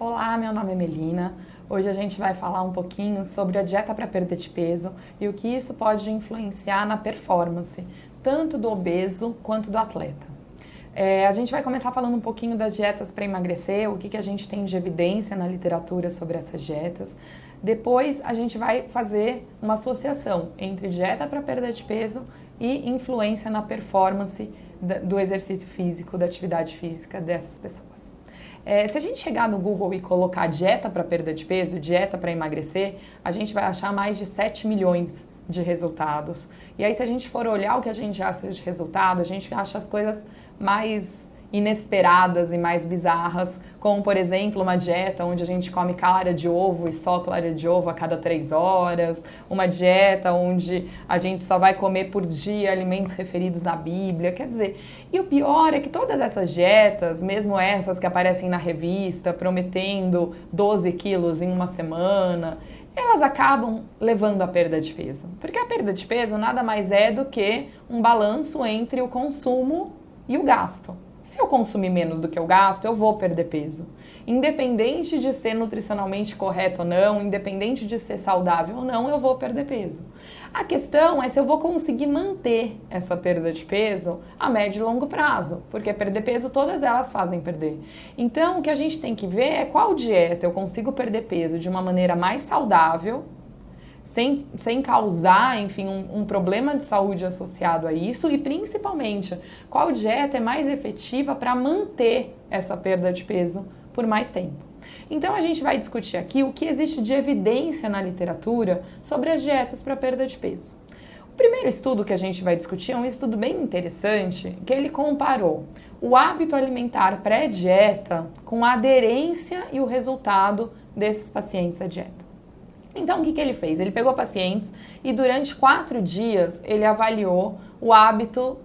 Olá, meu nome é Melina. Hoje a gente vai falar um pouquinho sobre a dieta para perda de peso e o que isso pode influenciar na performance, tanto do obeso quanto do atleta. A gente vai começar falando um pouquinho das dietas para emagrecer, o que a gente tem de evidência na literatura sobre essas dietas. Depois a gente vai fazer uma associação entre dieta para perda de peso e influência na performance do exercício físico, da atividade física dessas pessoas. Se a gente chegar no Google e colocar dieta para perda de peso, dieta para emagrecer, a gente vai achar mais de 7 milhões de resultados. E aí, se a gente for olhar o que a gente acha de resultado, a gente acha as coisas mais inesperadas e mais bizarras, como, por exemplo, uma dieta onde a gente come clara de ovo e só clara de ovo a cada 3 horas, uma dieta onde a gente só vai comer por dia alimentos referidos na Bíblia, quer dizer, e o pior é que todas essas dietas, mesmo essas que aparecem na revista, prometendo 12 quilos em uma semana, elas acabam levando à perda de peso, porque a perda de peso nada mais é do que um balanço entre o consumo e o gasto. Se eu consumir menos do que eu gasto, eu vou perder peso. Independente de ser nutricionalmente correto ou não, independente de ser saudável ou não, eu vou perder peso. A questão é se eu vou conseguir manter essa perda de peso a médio e longo prazo, porque perder peso todas elas fazem perder. Então, o que a gente tem que ver é qual dieta eu consigo perder peso de uma maneira mais saudável, sem causar, enfim, um problema de saúde associado a isso e, principalmente, qual dieta é mais efetiva para manter essa perda de peso por mais tempo. Então, a gente vai discutir aqui o que existe de evidência na literatura sobre as dietas para perda de peso. O primeiro estudo que a gente vai discutir é um estudo bem interessante, que ele comparou o hábito alimentar pré-dieta com a aderência e o resultado desses pacientes à dieta. Então, o que ele fez? Ele pegou pacientes e durante 4 dias ele avaliou o hábito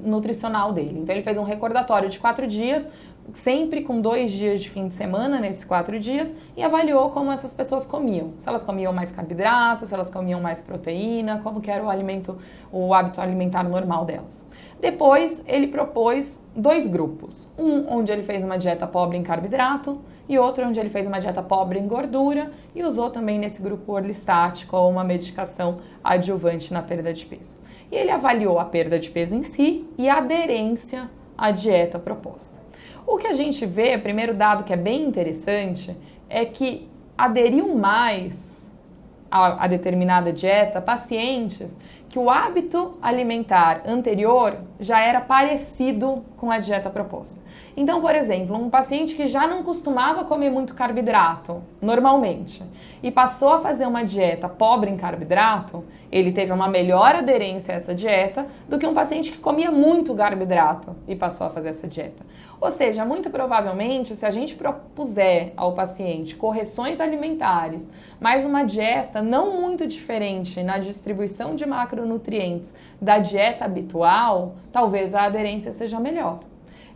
nutricional dele. Então, ele fez um recordatório de 4 dias, sempre com 2 dias de fim de semana nesses 4 dias, e avaliou como essas pessoas comiam. Se elas comiam mais carboidrato, se elas comiam mais proteína, como que era o hábito alimentar normal delas. Depois, ele propôs 2 grupos. Um onde ele fez uma dieta pobre em carboidrato e outro onde ele fez uma dieta pobre em gordura e usou também nesse grupo orlistático ou uma medicação adjuvante na perda de peso. E ele avaliou a perda de peso em si e a aderência à dieta proposta. O que a gente vê, o primeiro dado que é bem interessante, é que aderiam mais a determinada dieta pacientes que o hábito alimentar anterior já era parecido com a dieta proposta. Então, por exemplo, um paciente que já não costumava comer muito carboidrato, normalmente, e passou a fazer uma dieta pobre em carboidrato, ele teve uma melhor aderência a essa dieta do que um paciente que comia muito carboidrato e passou a fazer essa dieta. Ou seja, muito provavelmente, se a gente propuser ao paciente correções alimentares, mas uma dieta não muito diferente na distribuição de macronutrientes da dieta habitual, talvez a aderência seja melhor.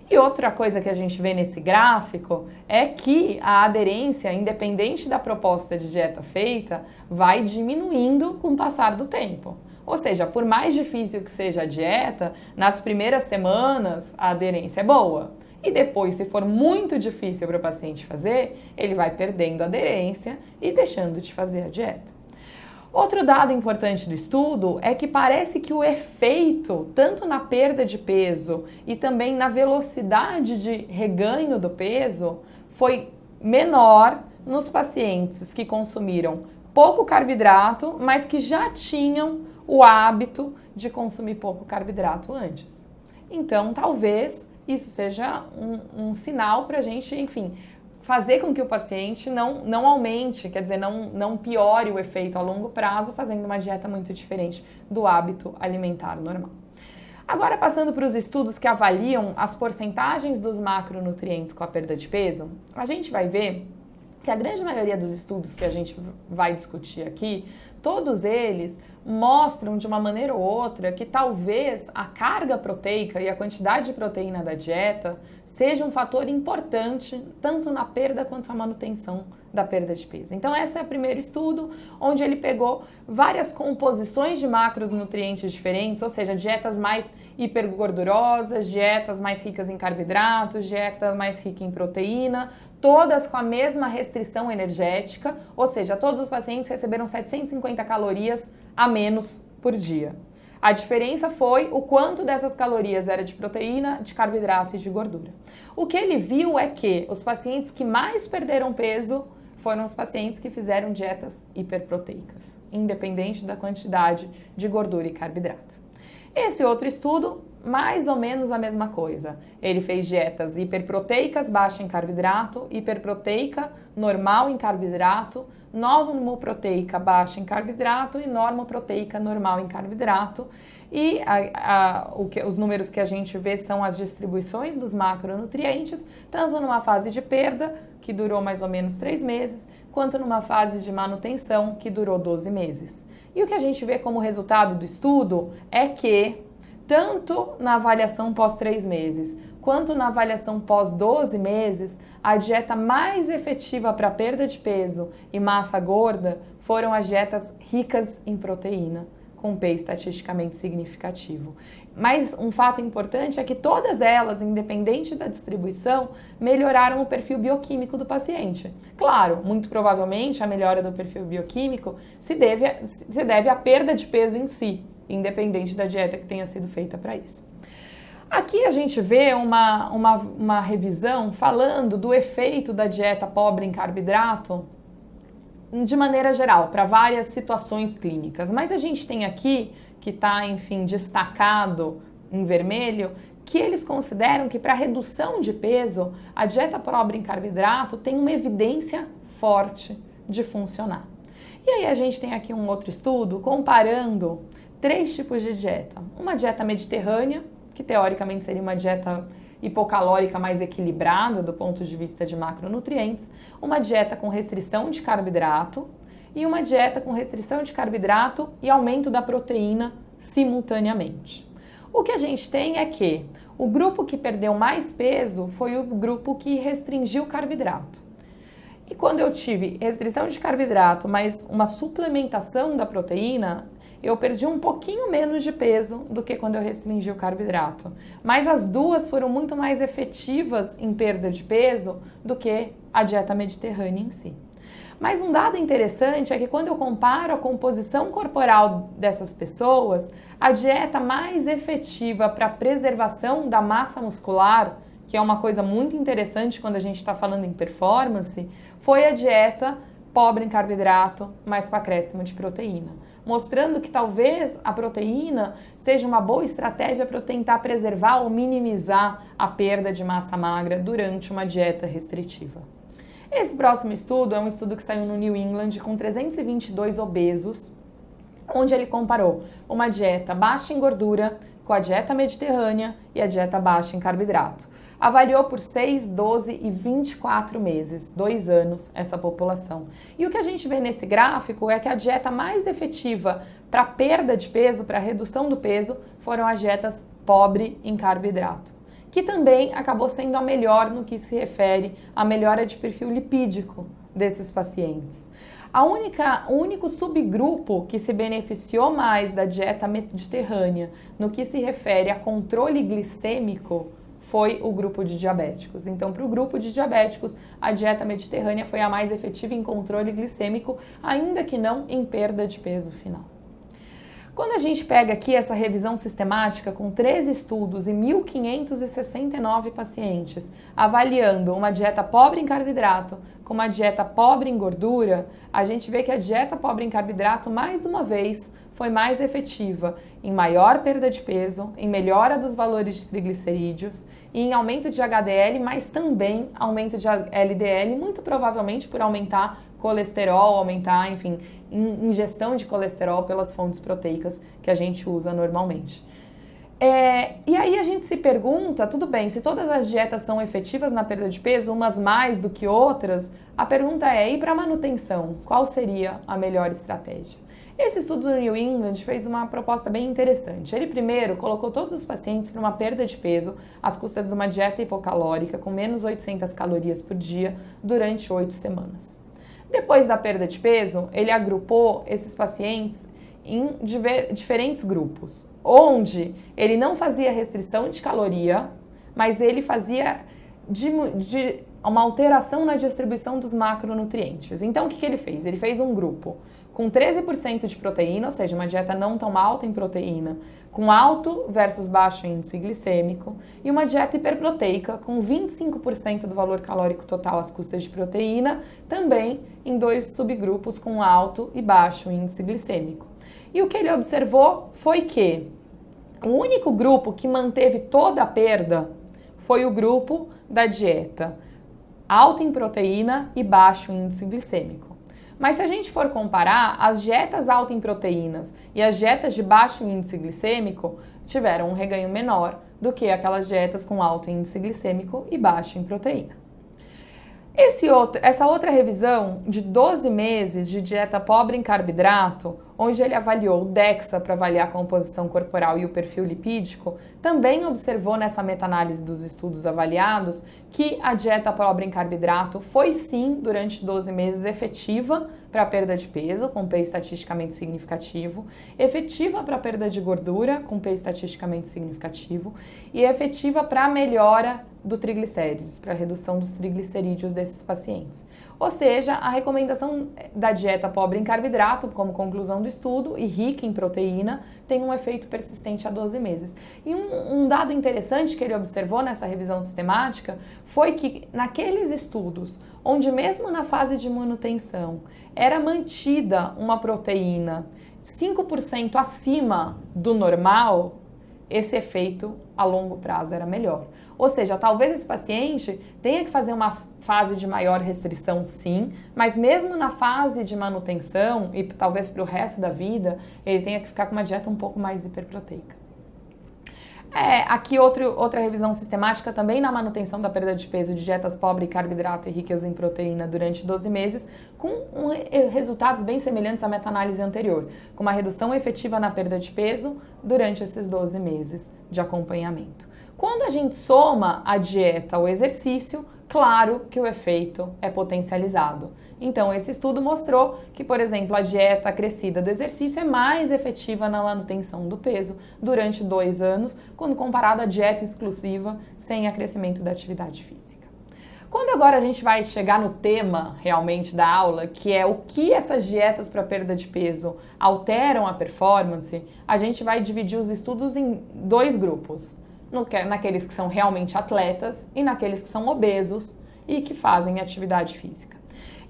E outra coisa que a gente vê nesse gráfico é que a aderência, independente da proposta de dieta feita, vai diminuindo com o passar do tempo. Ou seja, por mais difícil que seja a dieta, nas primeiras semanas a aderência é boa. E depois, se for muito difícil para o paciente fazer, ele vai perdendo a aderência e deixando de fazer a dieta. Outro dado importante do estudo é que parece que o efeito, tanto na perda de peso e também na velocidade de reganho do peso, foi menor nos pacientes que consumiram pouco carboidrato, mas que já tinham o hábito de consumir pouco carboidrato antes. Então, talvez isso seja um sinal para a gente, enfim, fazer com que o paciente não aumente, quer dizer, não piore o efeito a longo prazo, fazendo uma dieta muito diferente do hábito alimentar normal. Agora, passando para os estudos que avaliam as porcentagens dos macronutrientes com a perda de peso, a gente vai ver que a grande maioria dos estudos que a gente vai discutir aqui, todos eles mostram de uma maneira ou outra que talvez a carga proteica e a quantidade de proteína da dieta seja um fator importante tanto na perda quanto na manutenção da perda de peso. Então esse é o primeiro estudo, onde ele pegou várias composições de macronutrientes diferentes, ou seja, dietas mais hipergordurosas, dietas mais ricas em carboidratos, dietas mais ricas em proteína, todas com a mesma restrição energética, ou seja, todos os pacientes receberam 750 calorias a menos por dia. A diferença foi o quanto dessas calorias era de proteína, de carboidrato e de gordura. O que ele viu é que os pacientes que mais perderam peso foram os pacientes que fizeram dietas hiperproteicas, independente da quantidade de gordura e carboidrato. Esse outro estudo, mais ou menos a mesma coisa. Ele fez dietas hiperproteicas, baixa em carboidrato, hiperproteica, normal em carboidrato, normoproteica, baixa em carboidrato e normoproteica, normal em carboidrato. E os números que a gente vê são as distribuições dos macronutrientes, tanto numa fase de perda, que durou mais ou menos 3 meses, quanto numa fase de manutenção, que durou 12 meses. E o que a gente vê como resultado do estudo é que, tanto na avaliação pós 3 meses, quanto na avaliação pós 12 meses, a dieta mais efetiva para perda de peso e massa gorda foram as dietas ricas em proteína, com P estatisticamente significativo. Mas um fato importante é que todas elas, independente da distribuição, melhoraram o perfil bioquímico do paciente. Claro, muito provavelmente a melhora do perfil bioquímico se deve à perda de peso em si, independente da dieta que tenha sido feita para isso. Aqui a gente vê uma revisão falando do efeito da dieta pobre em carboidrato de maneira geral, para várias situações clínicas. Mas a gente tem aqui, que está, enfim, destacado em vermelho, que eles consideram que para redução de peso, a dieta pobre em carboidrato tem uma evidência forte de funcionar. E aí a gente tem aqui um outro estudo comparando 3 tipos de dieta. Uma dieta mediterrânea, que teoricamente seria uma dieta hipocalórica mais equilibrada do ponto de vista de macronutrientes, uma dieta com restrição de carboidrato e uma dieta com restrição de carboidrato e aumento da proteína simultaneamente. O que a gente tem é que o grupo que perdeu mais peso foi o grupo que restringiu o carboidrato. E quando eu tive restrição de carboidrato, mas uma suplementação da proteína, eu perdi um pouquinho menos de peso do que quando eu restringi o carboidrato. Mas as duas foram muito mais efetivas em perda de peso do que a dieta mediterrânea em si. Mas um dado interessante é que quando eu comparo a composição corporal dessas pessoas, a dieta mais efetiva para a preservação da massa muscular, que é uma coisa muito interessante quando a gente está falando em performance, foi a dieta pobre em carboidrato, mas com acréscimo de proteína, mostrando que talvez a proteína seja uma boa estratégia para eu tentar preservar ou minimizar a perda de massa magra durante uma dieta restritiva. Esse próximo estudo é um estudo que saiu no New England com 322 obesos, onde ele comparou uma dieta baixa em gordura com a dieta mediterrânea e a dieta baixa em carboidrato. Avaliou por 6, 12 e 24 meses, 2 anos, essa população. E o que a gente vê nesse gráfico é que a dieta mais efetiva para perda de peso, para redução do peso, foram as dietas pobre em carboidrato, que também acabou sendo a melhor no que se refere à melhora de perfil lipídico desses pacientes. O único subgrupo que se beneficiou mais da dieta mediterrânea no que se refere a controle glicêmico foi o grupo de diabéticos. Então, para o grupo de diabéticos, a dieta mediterrânea foi a mais efetiva em controle glicêmico, ainda que não em perda de peso final. Quando a gente pega aqui essa revisão sistemática com 13 estudos e 1.569 pacientes, avaliando uma dieta pobre em carboidrato com uma dieta pobre em gordura, a gente vê que a dieta pobre em carboidrato, mais uma vez, foi mais efetiva em maior perda de peso, em melhora dos valores de triglicerídeos e em aumento de HDL, mas também aumento de LDL, muito provavelmente por aumentar colesterol, aumentar, enfim, ingestão de colesterol pelas fontes proteicas que a gente usa normalmente. E aí a gente se pergunta, tudo bem, se todas as dietas são efetivas na perda de peso, umas mais do que outras, a pergunta é, e para manutenção, qual seria a melhor estratégia? Esse estudo do New England fez uma proposta bem interessante. Ele primeiro colocou todos os pacientes para uma perda de peso às custas de uma dieta hipocalórica com menos 800 calorias por dia durante 8 semanas. Depois da perda de peso, ele agrupou esses pacientes em diferentes grupos, onde ele não fazia restrição de caloria, mas ele fazia uma alteração na distribuição dos macronutrientes. Então, o que ele fez? Ele fez um grupo com 13% de proteína, ou seja, uma dieta não tão alta em proteína, com alto versus baixo índice glicêmico, e uma dieta hiperproteica com 25% do valor calórico total às custas de proteína, também em 2 subgrupos com alto e baixo índice glicêmico. E o que ele observou foi que o único grupo que manteve toda a perda foi o grupo da dieta alta em proteína e baixo índice glicêmico. Mas se a gente for comparar, as dietas altas em proteínas e as dietas de baixo índice glicêmico tiveram um reganho menor do que aquelas dietas com alto índice glicêmico e baixo em proteína. Essa outra revisão de 12 meses de dieta pobre em carboidrato, onde ele avaliou o DEXA para avaliar a composição corporal e o perfil lipídico, também observou nessa meta-análise dos estudos avaliados que a dieta pobre em carboidrato foi sim, durante 12 meses, efetiva para a perda de peso, com P estatisticamente significativo, efetiva para a perda de gordura, com P estatisticamente significativo, e efetiva para a melhora do triglicéridos, para a redução dos triglicerídeos desses pacientes. Ou seja, a recomendação da dieta pobre em carboidrato, como conclusão do estudo, e rica em proteína, tem um efeito persistente a 12 meses. E um dado interessante que ele observou nessa revisão sistemática foi que naqueles estudos, onde mesmo na fase de manutenção era mantida uma proteína 5% acima do normal, esse efeito a longo prazo era melhor. Ou seja, talvez esse paciente tenha que fazer uma fase de maior restrição, sim, mas mesmo na fase de manutenção e talvez para o resto da vida, ele tenha que ficar com uma dieta um pouco mais hiperproteica. Aqui outra revisão sistemática também na manutenção da perda de peso de dietas pobres em carboidrato e ricas em proteína durante 12 meses, com resultados bem semelhantes à meta-análise anterior, com uma redução efetiva na perda de peso durante esses 12 meses de acompanhamento. Quando a gente soma a dieta ao exercício, claro que o efeito é potencializado. Então, esse estudo mostrou que, por exemplo, a dieta acrescida do exercício é mais efetiva na manutenção do peso durante 2 anos, quando comparado à dieta exclusiva sem acrescimento da atividade física. Quando agora a gente vai chegar no tema realmente da aula, que é o que essas dietas para perda de peso alteram a performance, a gente vai dividir os estudos em 2 grupos. Naqueles que são realmente atletas e naqueles que são obesos e que fazem atividade física.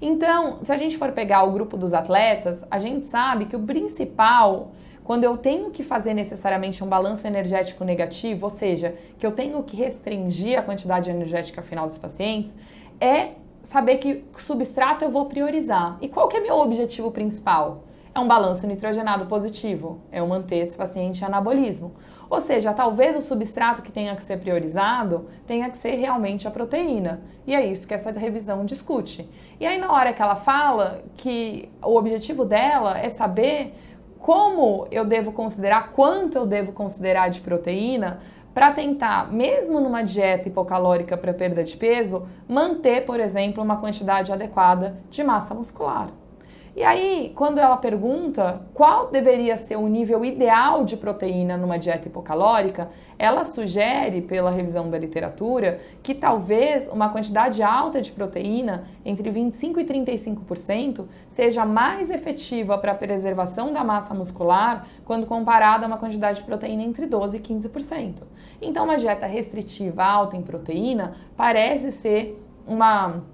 Então, se a gente for pegar o grupo dos atletas, a gente sabe que o principal, quando eu tenho que fazer necessariamente um balanço energético negativo, ou seja, que eu tenho que restringir a quantidade energética final dos pacientes, é saber que substrato eu vou priorizar. E qual que é meu objetivo principal? É um balanço nitrogenado positivo, é eu manter esse paciente em anabolismo. Ou seja, talvez o substrato que tenha que ser priorizado tenha que ser realmente a proteína. E é isso que essa revisão discute. E aí na hora que ela fala que o objetivo dela é saber como eu devo considerar, quanto eu devo considerar de proteína, para tentar, mesmo numa dieta hipocalórica para perda de peso, manter, por exemplo, uma quantidade adequada de massa muscular. E aí, quando ela pergunta qual deveria ser o nível ideal de proteína numa dieta hipocalórica, ela sugere, pela revisão da literatura, que talvez uma quantidade alta de proteína, entre 25% e 35%, seja mais efetiva para a preservação da massa muscular quando comparada a uma quantidade de proteína entre 12% e 15%. Então, uma dieta restritiva alta em proteína parece ser uma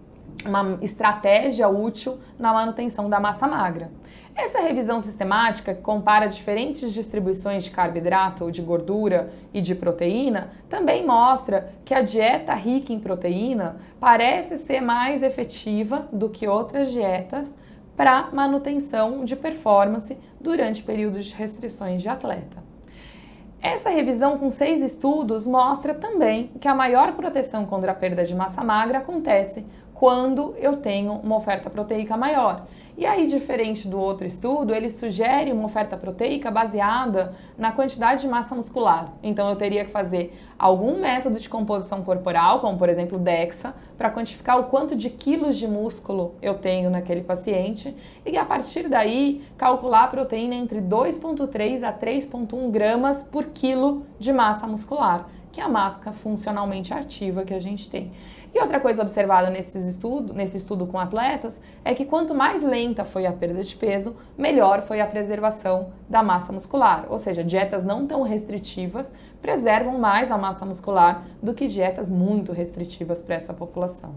estratégia útil na manutenção da massa magra. Essa revisão sistemática, que compara diferentes distribuições de carboidrato, de gordura e de proteína, também mostra que a dieta rica em proteína parece ser mais efetiva do que outras dietas para manutenção de performance durante períodos de restrições de atleta. Essa revisão com 6 estudos mostra também que a maior proteção contra a perda de massa magra acontece quando eu tenho uma oferta proteica maior. E aí, diferente do outro estudo, ele sugere uma oferta proteica baseada na quantidade de massa muscular. Então, eu teria que fazer algum método de composição corporal, como por exemplo o DEXA, para quantificar o quanto de quilos de músculo eu tenho naquele paciente e a partir daí calcular a proteína entre 2,3 a 3,1 gramas por quilo de massa muscular, que é a massa funcionalmente ativa que a gente tem. E outra coisa observada nesse estudo com atletas é que quanto mais lenta foi a perda de peso, melhor foi a preservação da massa muscular. Ou seja, dietas não tão restritivas preservam mais a massa muscular do que dietas muito restritivas para essa população.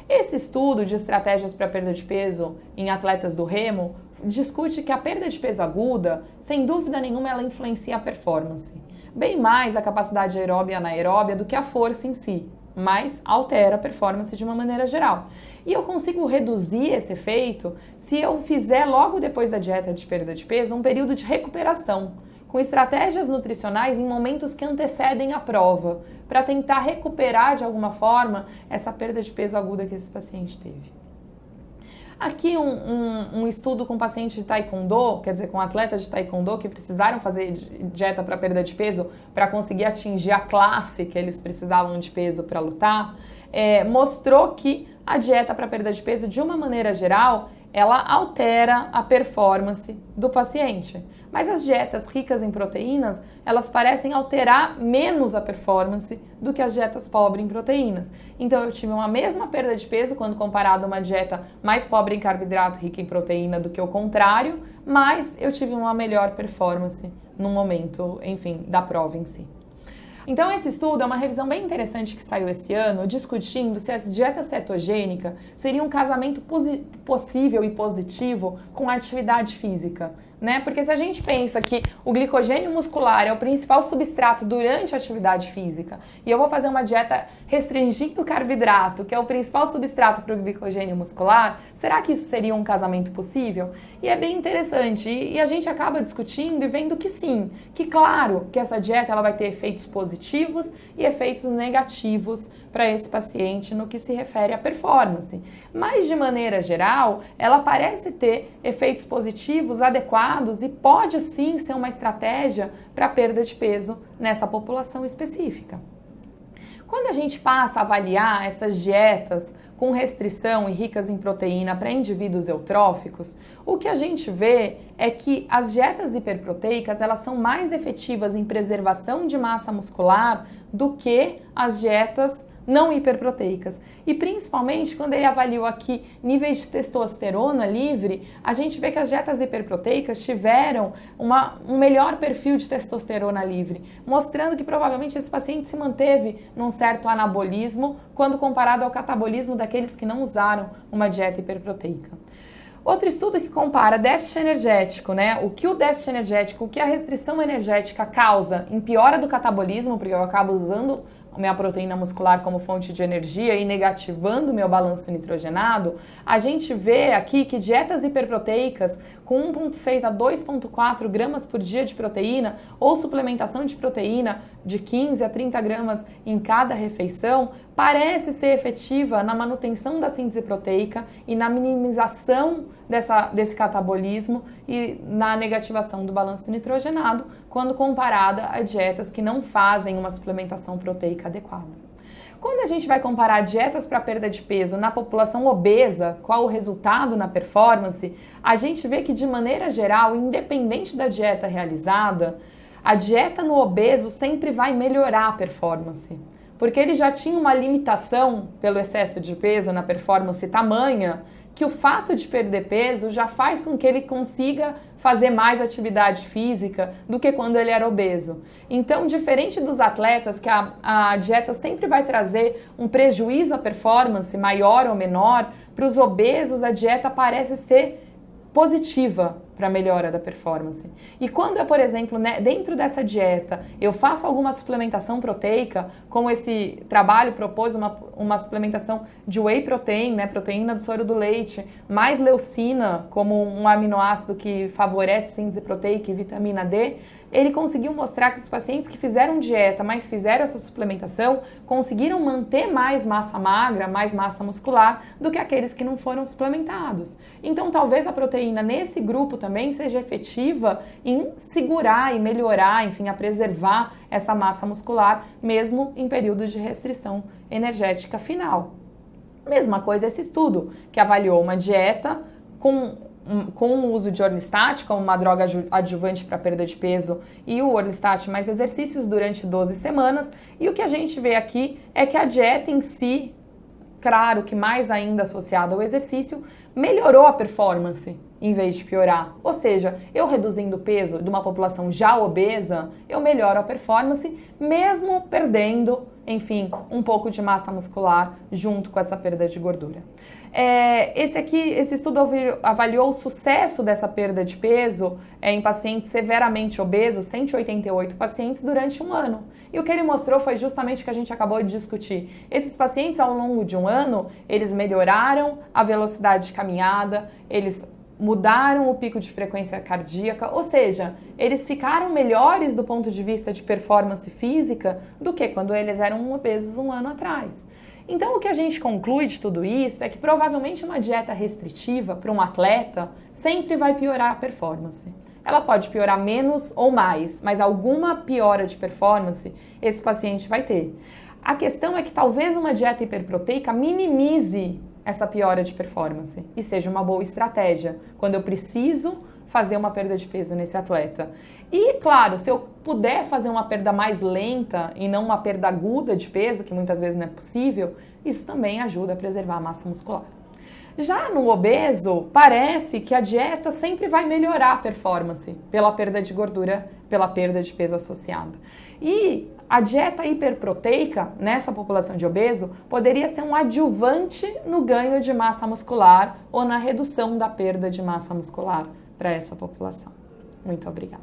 Esse estudo de estratégias para perda de peso em atletas do remo discute que a perda de peso aguda, sem dúvida nenhuma, ela influencia a performance. Bem mais a capacidade aeróbia e anaeróbia do que a força em si, mas altera a performance de uma maneira geral. E eu consigo reduzir esse efeito se eu fizer logo depois da dieta de perda de peso um período de recuperação, com estratégias nutricionais em momentos que antecedem a prova, para tentar recuperar de alguma forma essa perda de peso aguda que esse paciente teve. Aqui um estudo com pacientes de taekwondo, quer dizer, com atletas de taekwondo que precisaram fazer dieta para perda de peso para conseguir atingir a classe que eles precisavam de peso para lutar, mostrou que a dieta para perda de peso, de uma maneira geral, ela altera a performance do paciente. Mas as dietas ricas em proteínas, elas parecem alterar menos a performance do que as dietas pobres em proteínas. Então eu tive uma mesma perda de peso quando comparado a uma dieta mais pobre em carboidrato, rica em proteína do que o contrário, mas eu tive uma melhor performance no momento, enfim, da prova em si. Então esse estudo é uma revisão bem interessante que saiu esse ano, discutindo se a dieta cetogênica seria um casamento possível e positivo com a atividade física, né? Porque se a gente pensa que o glicogênio muscular é o principal substrato durante a atividade física e eu vou fazer uma dieta restringindo o carboidrato, que é o principal substrato para o glicogênio muscular, será que isso seria um casamento possível? E é bem interessante e a gente acaba discutindo e vendo que sim, que claro que essa dieta ela vai ter efeitos positivos e efeitos negativos para esse paciente no que se refere à performance. Mas, de maneira geral, ela parece ter efeitos positivos adequados e pode, sim, ser uma estratégia para perda de peso nessa população específica. Quando a gente passa a avaliar essas dietas com restrição e ricas em proteína para indivíduos eutróficos, o que a gente vê é que as dietas hiperproteicas elas são mais efetivas em preservação de massa muscular do que as dietas não hiperproteicas. E principalmente quando ele avaliou aqui níveis de testosterona livre, a gente vê que as dietas hiperproteicas tiveram um melhor perfil de testosterona livre, mostrando que provavelmente esse paciente se manteve num certo anabolismo quando comparado ao catabolismo daqueles que não usaram uma dieta hiperproteica. Outro estudo que compara déficit energético, né? O que o déficit energético, o que a restrição energética causa em piora do catabolismo, porque eu acabo usando a minha proteína muscular como fonte de energia e negativando o meu balanço nitrogenado, a gente vê aqui que dietas hiperproteicas com 1,6 a 2,4 gramas por dia de proteína ou suplementação de proteína de 15 a 30 gramas em cada refeição parece ser efetiva na manutenção da síntese proteica e na minimização desse catabolismo e na negativação do balanço nitrogenado quando comparada a dietas que não fazem uma suplementação proteica adequada. Quando a gente vai comparar dietas para perda de peso na população obesa, qual o resultado na performance, a gente vê que de maneira geral, independente da dieta realizada, a dieta no obeso sempre vai melhorar a performance, porque ele já tinha uma limitação pelo excesso de peso na performance tamanha que o fato de perder peso já faz com que ele consiga fazer mais atividade física do que quando ele era obeso. Então, diferente dos atletas, que a dieta sempre vai trazer um prejuízo à performance, maior ou menor, para os obesos a dieta parece ser positiva para a melhora da performance. E quando eu, por exemplo, dentro dessa dieta, eu faço alguma suplementação proteica, como esse trabalho propôs uma suplementação de whey protein, né, proteína do soro do leite, mais leucina, como um aminoácido que favorece síntese proteica e vitamina D, ele conseguiu mostrar que os pacientes que fizeram dieta, mas fizeram essa suplementação, conseguiram manter mais massa magra, mais massa muscular, do que aqueles que não foram suplementados. Então, talvez a proteína nesse grupo também seja efetiva em segurar e melhorar, enfim, a preservar essa massa muscular, mesmo em períodos de restrição energética final. Mesma coisa esse estudo, que avaliou uma dieta com o uso de orlistat como uma droga adjuvante para perda de peso e o orlistat mais exercícios durante 12 semanas. E o que a gente vê aqui é que a dieta em si, claro que mais ainda associada ao exercício, melhorou a performance em vez de piorar. Ou seja, eu reduzindo o peso de uma população já obesa, eu melhoro a performance, mesmo perdendo, enfim, um pouco de massa muscular junto com essa perda de gordura. Esse estudo avaliou o sucesso dessa perda de peso em pacientes severamente obesos, 188 pacientes, durante um ano. E o que ele mostrou foi justamente o que a gente acabou de discutir. Esses pacientes, ao longo de um ano, eles melhoraram a velocidade de caminhada, eles mudaram o pico de frequência cardíaca, ou seja, eles ficaram melhores do ponto de vista de performance física do que quando eles eram obesos um ano atrás. Então, o que a gente conclui de tudo isso é que provavelmente uma dieta restritiva para um atleta sempre vai piorar a performance. Ela pode piorar menos ou mais, mas alguma piora de performance esse paciente vai ter. A questão é que talvez uma dieta hiperproteica minimize essa piora de performance e seja uma boa estratégia quando eu preciso fazer uma perda de peso nesse atleta. E, claro, se eu puder fazer uma perda mais lenta e não uma perda aguda de peso, que muitas vezes não é possível, isso também ajuda a preservar a massa muscular. Já no obeso, parece que a dieta sempre vai melhorar a performance pela perda de gordura, pela perda de peso associada. E a dieta hiperproteica nessa população de obeso poderia ser um adjuvante no ganho de massa muscular ou na redução da perda de massa muscular para essa população. Muito obrigada.